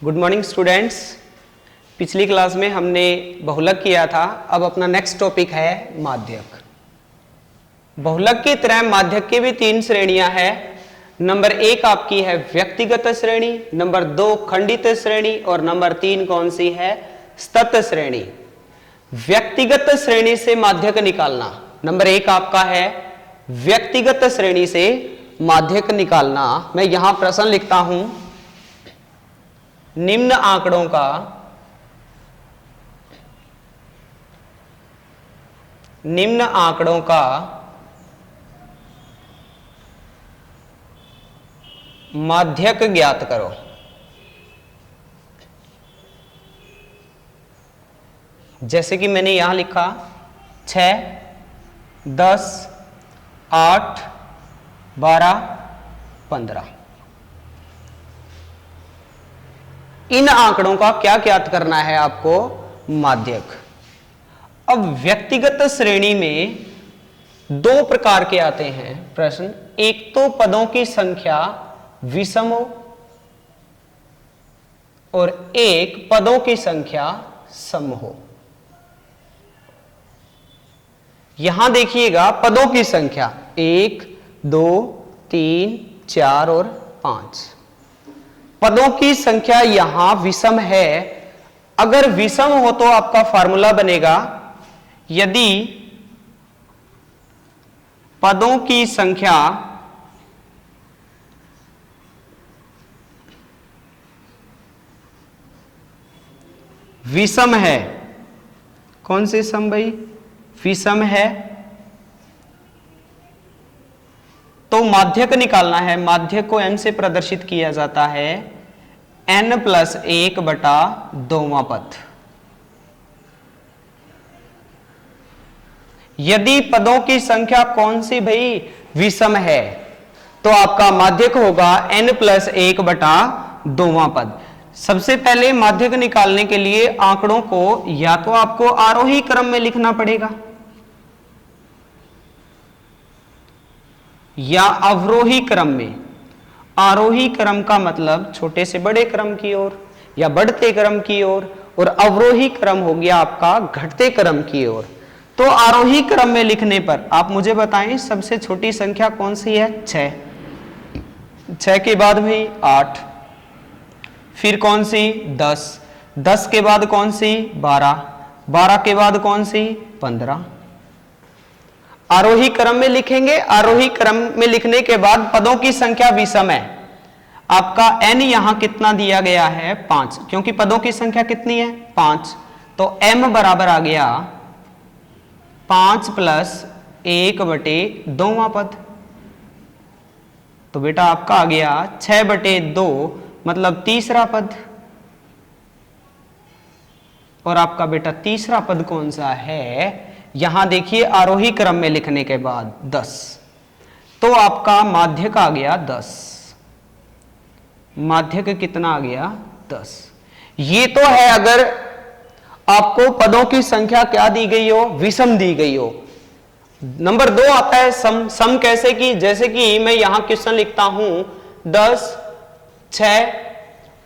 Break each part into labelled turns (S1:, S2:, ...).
S1: Good morning students. पिछली class में हमने बहुलक किया था। अब अपना नेक्स्ट टॉपिक है माध्यक। बहुलक की तरह माध्यक की भी तीन श्रेणियां हैं। नंबर 1 आपकी है व्यक्तिगत श्रेणी, नंबर 2 खंडित श्रेणी और नंबर 3 कौन सी है? सतत श्रेणी। व्यक्तिगत श्रेणी से माध्यक निकालना। नंबर 1 आपका है व्यक्तिगत श्रेणी से माध्यक निकालना। मैं यहां प्रश्न लिखता हूं, निम्न आंकड़ों का माध्यक ज्ञात करो। जैसे कि मैंने यहां लिखा 6, 10, 8, 12, 15। इन आंकड़ों का क्या ज्ञात करना है आपको? माध्यक। अब व्यक्तिगत श्रेणी में दो प्रकार के आते हैं प्रश्न। एक तो पदों की संख्या विषम हो और एक पदों की संख्या सम हो। यहां देखिएगा पदों की संख्या 1, 2, 3, 4 और 5। पदों की संख्या यहां विषम है। अगर विषम हो तो आपका फार्मूला बनेगा, यदि पदों की संख्या विषम है, कौन से सम भाई? विषम है, तो माध्यक निकालना है। माध्यक को n से प्रदर्शित किया जाता है n+1/2वां पद। यदि पदों की संख्या कौन सी भाई? विषम है, तो आपका माध्यक होगा n+1/2वां पद। सबसे पहले माध्यक निकालने के लिए आंकड़ों को या तो आपको आरोही क्रम में लिखना पड़ेगा या अवरोही क्रम में। आरोही क्रम का मतलब छोटे से बड़े क्रम की ओर या बढ़ते क्रम की ओर, और अवरोही क्रम हो गया आपका घटते क्रम की ओर। तो आरोही क्रम में लिखने पर आप मुझे बताएं सबसे छोटी संख्या कौन सी है? 6। 6 के बाद भाई 8, फिर कौन सी? 10। 10 के बाद कौन सी? 12। 12 के बाद कौन सी? 15। आरोही क्रम में लिखेंगे। आरोही क्रम में लिखने के बाद पदों की संख्या विषम है। आपका n यहां कितना दिया गया है? 5, क्योंकि पदों की संख्या कितनी है? 5। तो m बराबर आ गया 5 + 1/2वां पद। तो बेटा आपका आ गया 6/2, मतलब तीसरा पद। और आपका बेटा तीसरा पद कौन सा है? यहां देखिए आरोही क्रम में लिखने के बाद 10, तो आपका माध्यक आ गया 10। माध्यक कितना आ गया? 10। ये तो है अगर आपको पदों की संख्या क्या दी गई हो? विषम दी गई हो। नंबर 2 आता है सम। सम कैसे की? जैसे कि मैं यहां क्वेश्चन लिखता हूं 10, 6,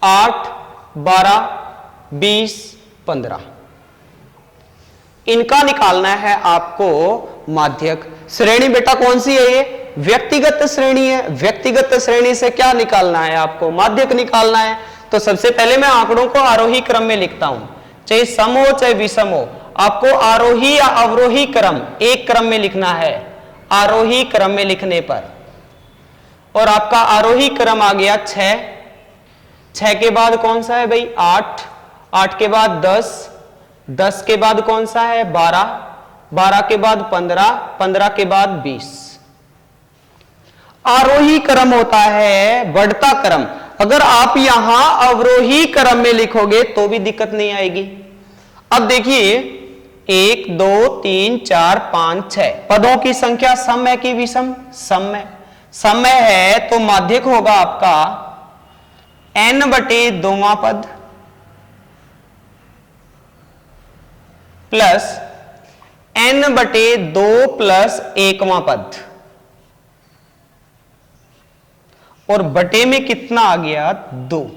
S1: 8, 12, 20, 15। इनका निकालना है आपको माध्यक। श्रेणी बेटा कौन सी है? ये व्यक्तिगत श्रेणी है। व्यक्तिगत श्रेणी से क्या निकालना है आपको? माध्यक निकालना है। तो सबसे पहले मैं आंकड़ों को आरोही क्रम में लिखता हूं, चाहे सम हो चाहे विषम हो। आपको आरोही या अवरोही क्रम एक क्रम में लिखना है, आरोही क्रम में लिखने पर। और आपका आरोही क्रम आ गया 6। 6 के बाद कौन सा है भाई? 8। 8 के बाद 10। 10 के बाद कौन सा है? 12। 12 के बाद 15। 15 के बाद 20। आरोही क्रम होता है बढ़ता क्रम। अगर आप यहां अवरोही क्रम में लिखोगे तो भी दिक्कत नहीं आएगी। अब देखिए 1, 2, 3, 4, 5, 6 पदों की संख्या सम है कि विषम? सम है। सम है तो माध्यक होगा आपका n/2वां पद प्लस n/2 + 1वां पद। और बटे में कितना आ गया? 2।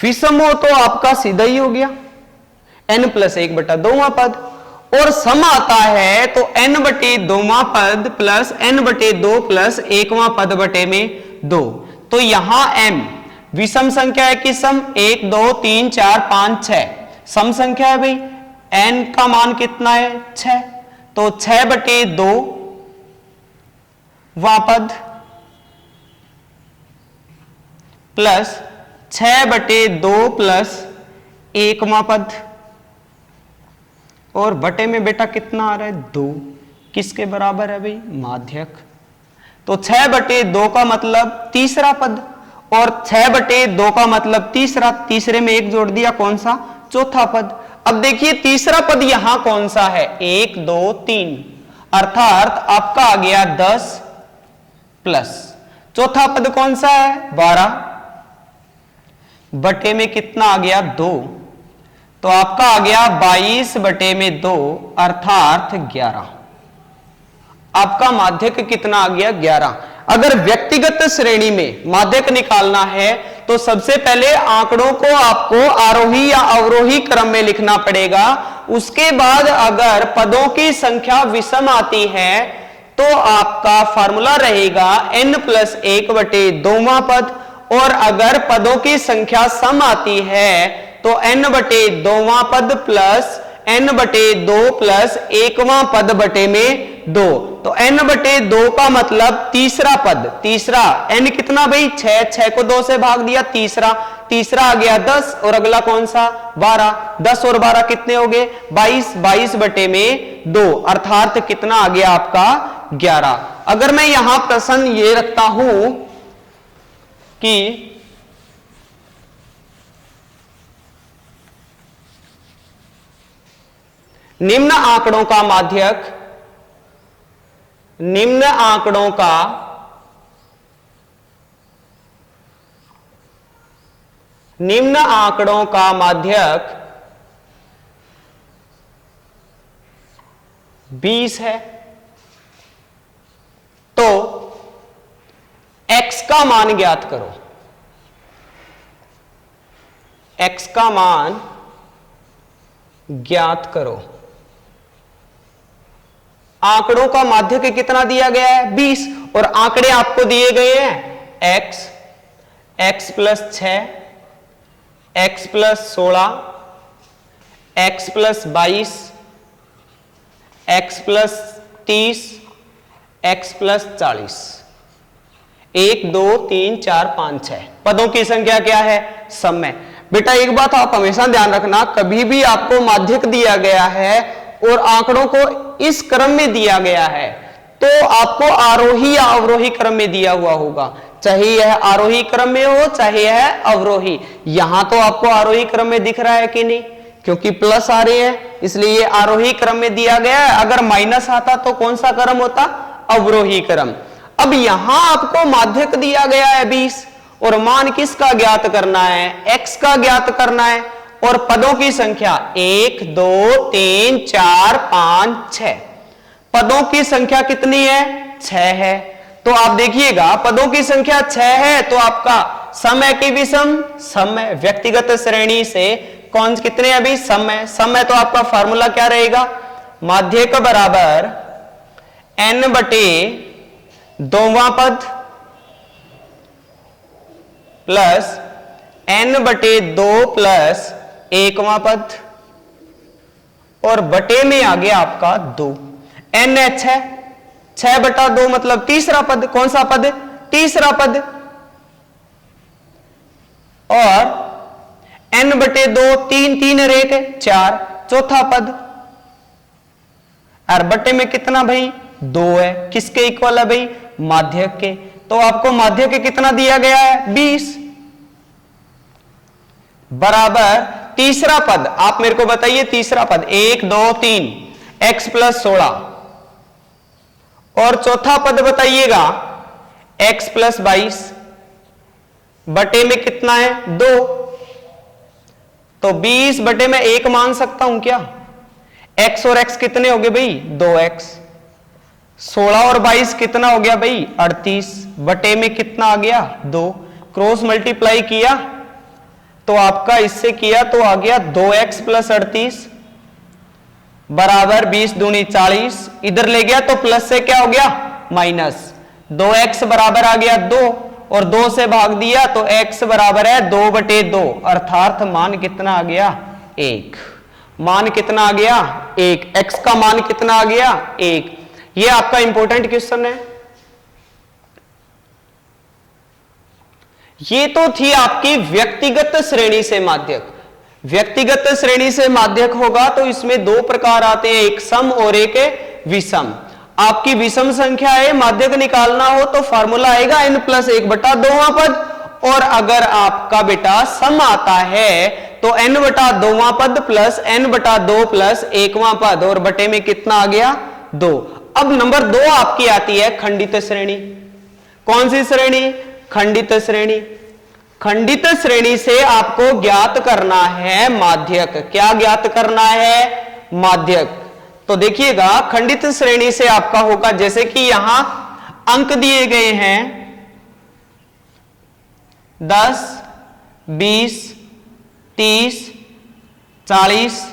S1: विषम हो तो आपका सीधा ही हो गया n+1/2वां पद, और सम आता है तो n/2वां पद प्लस n/2 प्लस 1वां पद बटे में 2। तो यहां m विषम संख्या है कि सम 1 2 3 4 5 6 सम संख्या है भाई, n का मान कितना है 6, तो 6/2 वां पद प्लस 6/2 प्लस 1वां पद, और बटे में बेटा कितना आ रहा है 2, किसके बराबर है भाई माध्यक। तो 6/2 का मतलब तीसरा पद, और 6/2 का मतलब तीसरा, तीसरे में एक जोड़ दिया कौन सा चौथा पद। अब देखिए तीसरा पद यहां कौन सा है 1 2 3, अर्थात आपका आ गया 10 प्लस चौथा पद कौन सा है 12 बटे में कितना आ गया 2, तो आपका आ गया 22 बटे में 2 अर्थात 11। आपका माध्यक कितना आ गया 11। अगर व्यक्तिगत श्रेणी में माध्यक निकालना है तो सबसे पहले आंकड़ों को आपको आरोही या अवरोही क्रम में लिखना पड़ेगा। उसके बाद अगर पदों की संख्या विषम आती है तो आपका फॉर्मूला रहेगा n+1/2वां पद, और अगर पदों की संख्या सम आती है तो n/2वां पद प्लस n/2 प्लस 1वां पद बटे में 2। तो n/2 का मतलब तीसरा पद, तीसरा n कितना भाई 6, 6 को 2 से भाग दिया, तीसरा आ गया 10, और अगला कौन सा 12, 10 और 12 कितने हो गए 22, 22 बटे में 2 अर्थात कितना आ गया आपका 11। अगर मैं यहां प्रश्न ये रखता हूं कि निम्न आंकड़ों का माध्यक, निम्न आंकड़ों का माध्यक 20 है, तो x का मान ज्ञात करो। x का मान ज्ञात करो। आंकड़ों का माध्यक कितना दिया गया है 20, और आंकड़े आपको दिए गए हैं x plus 6, x plus 16, x plus 22, x plus 30, x plus 40। 1 2 3 4 5 6 पदों की संख्या क्या है सम है। बेटा एक बात आप हमेशा ध्यान रखना, कभी भी आपको माध्यक दिया गया है और आंकड़ों को इस क्रम में दिया गया है तो आपको आरोही या अवरोही क्रम में दिया हुआ होगा, चाहे यह आरोही क्रम में हो चाहे यह अवरोही। यहां तो आपको आरोही क्रम में दिख रहा है कि नहीं, क्योंकि प्लस आ रही है इसलिए ये आरोही क्रम में दिया गया है। अगर माइनस आता तो कौन सा क्रम होता अवरोही क्रम। अब यहां आपको माध्यक दिया गया है 20 और मान किसका ज्ञात करना है x का ज्ञात करना है, और पदों की संख्या 1 2 3 4 5 6 पदों की संख्या कितनी है 6 है। तो आप देखिएगा पदों की संख्या 6 है तो आपका सम है कि विषम, सम है। व्यक्तिगत श्रेणी से कौन कितने अभी सम है, सम है तो आपका फार्मूला क्या रहेगा माध्यक बराबर n/2वां पद प्लस n/2 प्लस 1वां पद, और बटे में आ गया आपका 2। n है 6/2 मतलब तीसरा पद, कौन सा पद तीसरा पद, और n/2 3 3 रेख 4 चौथा पद, और बटे में कितना भाई 2 है, किसके इक्वल है भाई माध्यक के। तो आपको माध्यक कितना दिया गया है 20 बराबर तीसरा पद, आप मेरे को बताइए तीसरा पद 1 2 3 x प्लस 16, और चौथा पद बताइएगा x प्लस 22 बटे में कितना है 2। तो 20 बटे में 1 मान सकता हूं क्या, x और x कितने हो गए भाई 2x, 16 और 22 कितना हो गया भाई 38 बटे में कितना आ गया 2, क्रॉस मल्टीप्लाई किया तो आपका इससे किया तो आ गया 2x प्लस 38 बराबर 20 दूनी 40, इधर ले गया तो प्लस से क्या हो गया माइनस, 2x बराबर आ गया 2 और 2 से भाग दिया तो x बराबर है 2/2, अर्थात मान कितना आ गया 1। मान कितना आ गया 1, x का मान कितना आ गया 1। ये आपका इंपॉर्टेंट क्वेश्चन है। ये तो थी आपकी व्यक्तिगत श्रेणी से माध्यक। व्यक्तिगत श्रेणी से माध्यक होगा तो इसमें दो प्रकार आते हैं, एक सम और एक विषम। आपकी विषम संख्या है, माध्यक निकालना हो तो फॉर्मूला आएगा n+1/2वां पद, और अगर आपका बेटा सम आता है तो n/2वां पद प्लस n/2 प्लस 1वां पद, और बटे में कितना आ गया 2। अब नंबर 2 आपकी आती है खंडित श्रेणी। कौन सी श्रेणी? खंडित श्रेणी। खंडित श्रेणी से आपको ज्ञात करना है माध्यक। क्या ज्ञात करना है? माध्यक। तो देखिएगा खंडित श्रेणी से आपका होगा, जैसे कि यहां अंक दिए गए हैं 10, 20, 30, 40,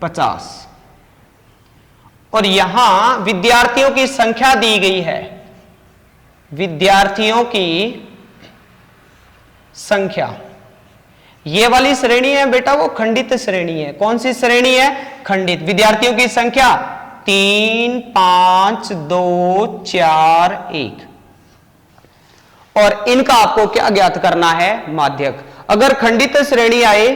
S1: 50, और यहां विद्यार्थियों की संख्या दी गई है। विद्यार्थियों की संख्या, ये वाली श्रेणी है बेटा वो खंडित श्रेणी है। कौन सी श्रेणी है? खंडित। विद्यार्थियों की संख्या 3, 5, 2, 4, 1, और इनका आपको क्या ज्ञात करना है? माध्यक। अगर खंडित श्रेणी आए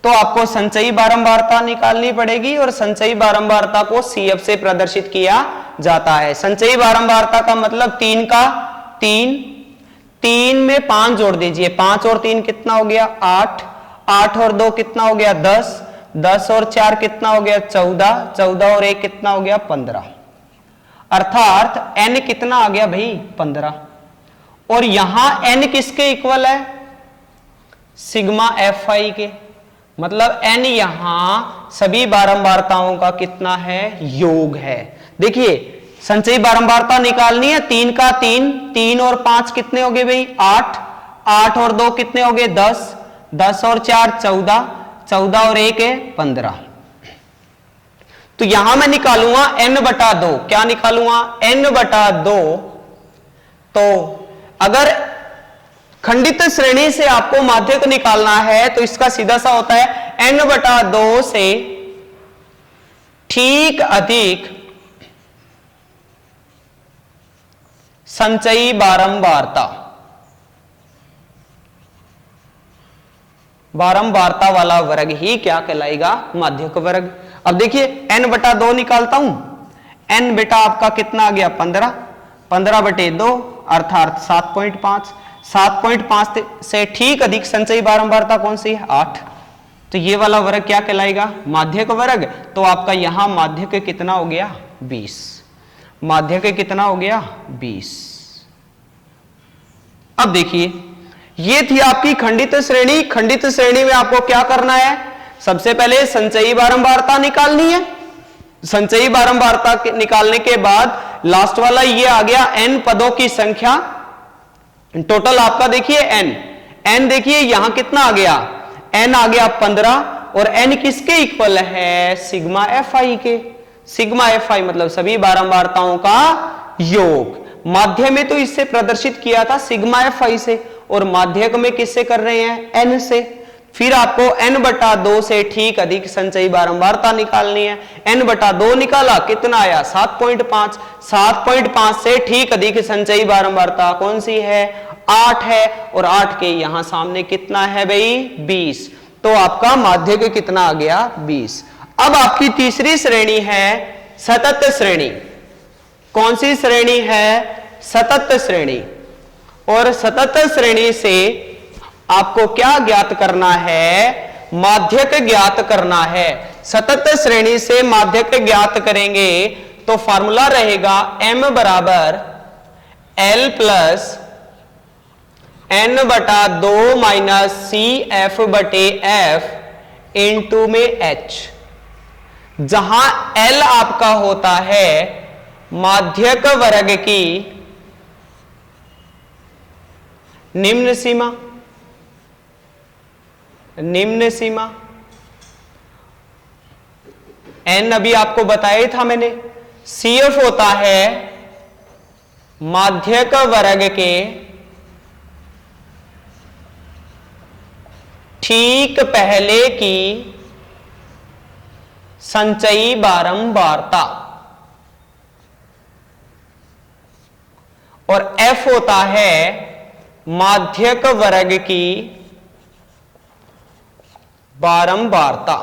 S1: तो आपको संचयी बारंबारता निकालनी पड़ेगी, और संचयी बारंबारता को CF से प्रदर्शित किया जाता है। संचयी बारंबारता का मतलब 3 का 3, 3 में 5 जोड़ दीजिए, 5 और 3 कितना हो गया 8, 8 और 2 कितना हो गया 10, 10 और 4 कितना हो गया 14, 14 और 1 कितना हो गया 15, अर्थात n कितना आ गया भाई 15। और यहां n किसके इक्वल है? सिग्मा fi के, मतलब n यहां सभी बारंबारताओं का कितना है? योग है। देखिए संचयी बारंबारता निकालनी है, 3 का 3, 3 और 5 कितने हो गए भाई 8, 8 और 2 कितने हो गए 10, 10 और 4 14, 14 और 1 है 15। तो यहां मैं निकालूंगा n/2। क्या निकालूंगा? n/2। तो अगर खंडित श्रेणी से आपको माध्यक निकालना है तो इसका सीधा सा होता है n/2 से ठीक अधिक संचयी बारंबारता। बारंबारता वाला वर्ग ही क्या कहलाएगा? माध्यक वर्ग। अब देखिए n/2 निकालता हूं, n बेटा आपका कितना आ गया 15, 15/2 अर्थात 7.5, 7.5 से ठीक अधिक संचयी बारंबारता कौन सी है? 8। तो ये वाला वर्ग क्या कहलाएगा? माध्यक वर्ग। तो आपका यहां माध्यक कितना हो गया 20। माध्यक कितना हो गया 20। अब देखिए ये थी आपकी खंडित श्रेणी। खंडित श्रेणी में आपको क्या करना है? सबसे पहले संचयी बारंबारता निकालनी है। संचयी बारंबारता निकालने के बाद लास्ट वाला ये आ गया n पदों की संख्या। टोटल आपका देखिए n देखिए यहां कितना आ गया? n आ गया 15, और n किसके इक्वल है? सिग्मा fi के। सिग्मा fi मतलब सभी बारंबारताओं का योग। माध्य में तो इससे प्रदर्शित किया था सिग्मा fi से, और माध्यक में किससे कर रहे हैं? n से। फिर आपको n/2 से ठीक अधिक संचयी बारंबारता निकालनी है। n/2 निकाला, कितना आया 7.5। 7.5 से ठीक अधिक संचयी बारंबारता कौन सी है? 8 है, और 8 के यहां सामने कितना है भाई 20। तो आपका माध्यक कितना आ गया 20। अब आपकी तीसरी श्रेणी है सतत श्रेणी। कौन सी श्रेणी है? सतत श्रेणी। और सतत श्रेणी से आपको क्या ज्ञात करना है? माध्यक ज्ञात करना है। सतत श्रेणी से माध्यक ज्ञात करेंगे तो फॉर्मूला रहेगा m बराबर l plus n/2 minus CF/F into में h, जहां l आपका होता है माध्यक वर्ग की निम्न सीमा। निम्न सीमा। n अभी आपको बताया ही था मैंने। CF होता है माध्यक वर्ग के ठीक पहले की संचयी बारंबारता, और F होता है माध्यक वर्ग की बारंबारता,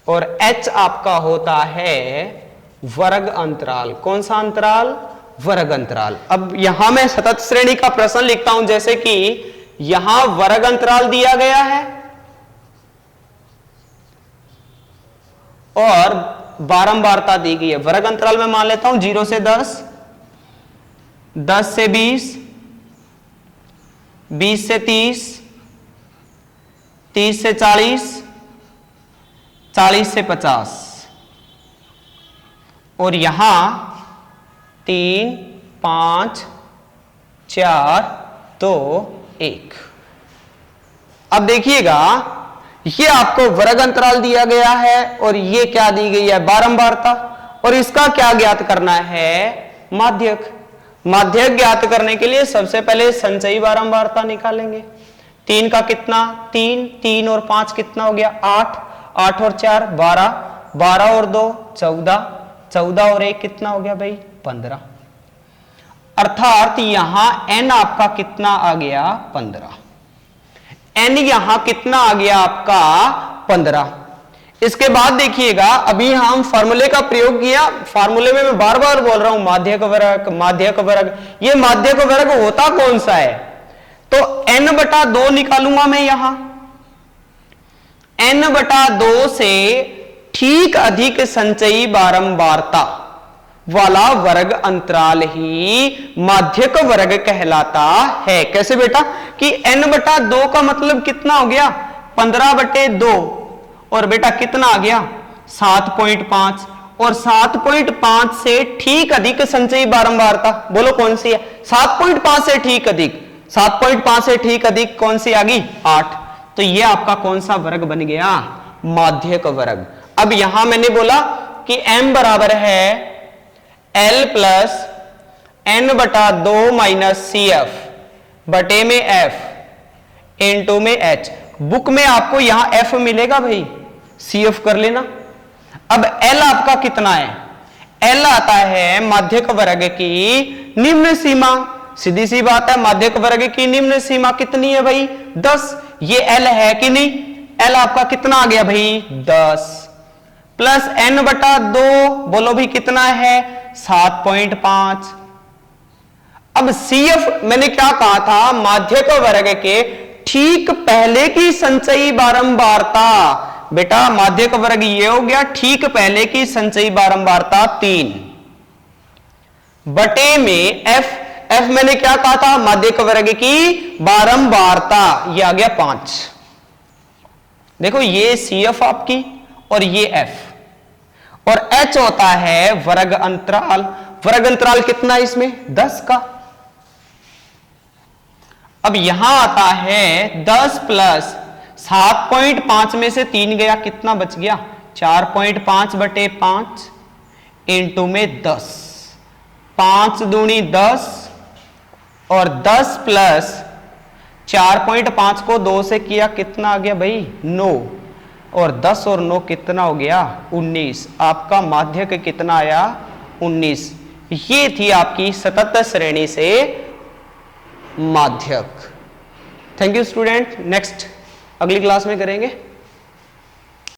S1: और H आपका होता है वर्ग अंतराल। कौन सा अंतराल? वर्ग अंतराल। अब यहां मैं सतत श्रेणी का प्रश्न लिखता हूं, जैसे कि यहां वर्ग अंतराल दिया गया है और बारंबारता दी गई है। वर्ग अंतराल में मान लेता हूं 0 से 10, 10 से 20, 20 से 30, 30 से 40, 40 से 50, और यहां 3, 5, 4, 2, 1। अब देखिएगा, ये आपको वर्ग अंतराल दिया गया है और ये क्या दी गई है? बारंबारता। और इसका क्या ज्ञात करना है? माध्यक। माध्यक ज्ञात करने के लिए सबसे पहले संचयी बारंबारता निकालेंगे। 3 का कितना? 3, 3 और 5 कितना हो गया? 8, 8 और 4 12, 12 और 2 14, 14 और 1 कितना हो गया भाई? 15। अर्थात यहां n आपका कितना आ गया? 15। n यहां कितना आ गया आपका? 15। इसके बाद देखिएगा, अभी हम फार्मूले का प्रयोग किया। फार्मूले में मैं बार बार बोल रहा हूं माध्यक वर्ग, माध्यक वर्ग। ये माध्यक वर्ग होता कौन सा है? तो n/2 निकालूंगा मैं यहां। n/2 से ठीक अधिक संचयी बारंबारता वाला वर्ग अंतराल ही माध्यक वर्ग कहलाता है। कैसे बेटा? कि n/2 का मतलब कितना हो गया? 15/2, और बेटा कितना आ गया? 7.5, और 7.5 से ठीक अधिक संचयी बारंबारता बोलो कौन सी है? 7.5 से ठीक अधिक, 7.5 से ठीक अधिक कौन सी आ गई? 8। तो ये आपका कौन सा वर्ग बन गया? माध्यक वर्ग। अब यहां मैंने बोला कि m बराबर है L plus n/2 minus CF बटे में F इंटू में H। बुक में आपको यहां F मिलेगा भाई, CF कर लेना। अब L आपका कितना है? L आता है माध्यक वर्ग की निम्न सीमा। सीधी सी बात है, माध्यक वर्ग की निम्न सीमा कितनी है भाई? 10। ये L है कि नहीं? L आपका कितना आ गया भाई? 10 प्लस n/2 बोलो भी कितना है? 7.5। अब CF मैंने क्या कहा था? माध्यक वर्ग के ठीक पहले की संचयी बारंबारता। बेटा माध्यक वर्ग ये हो गया, ठीक पहले की संचयी बारंबारता 3 बटे में F। F मैंने क्या कहा था? माध्यक वर्ग की बारंबारता। ये आ गया 5। देखो ये CF आपकी और ये F, और H होता है वर्ग अंतराल। वर्ग अंतराल कितना है इसमें? 10 का। अब यहां आता है 10 प्लस 7.5 में से 3 गया, कितना बच गया? 4.5 बटे 5 इंटू में 10। 5 दूनी 10, और 10 प्लस 4.5 को 2 से किया, कितना आ गया भाई? 9, और 10 और 9 कितना हो गया? 19। आपका माध्यक कितना आया? 19। ये थी आपकी सतत श्रेणी से माध्यक। Thank you student. नेक्स्ट अगली क्लास में करेंगे।